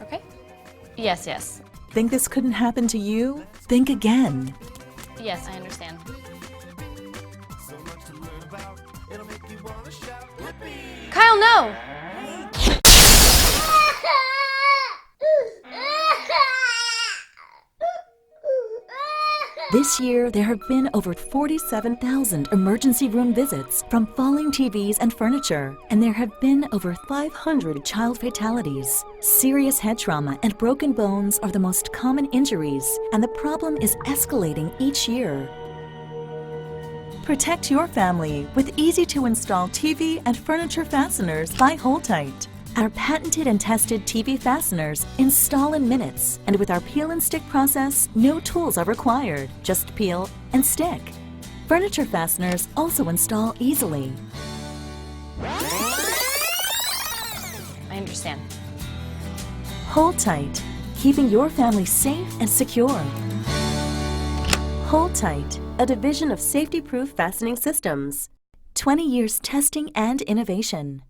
Okay. Yes, yes. Think this couldn't happen to you? Think again. Yes, I understand. Kyle, no! This year, there have been over 47,000 emergency room visits from falling TVs and furniture, and there have been over 500 child fatalities. Serious head trauma and broken bones are the most common injuries, and the problem is escalating each year. Protect your family with easy-to-install TV and furniture fasteners by Hold Tight. Our patented and tested TV fasteners install in minutes, and with our peel and stick process, no tools are required, just peel and stick. Furniture fasteners also install easily. I understand. Hold Tight, keeping your family safe and secure. Hold Tight, a division of safety-proof fastening systems. 20 years testing and innovation.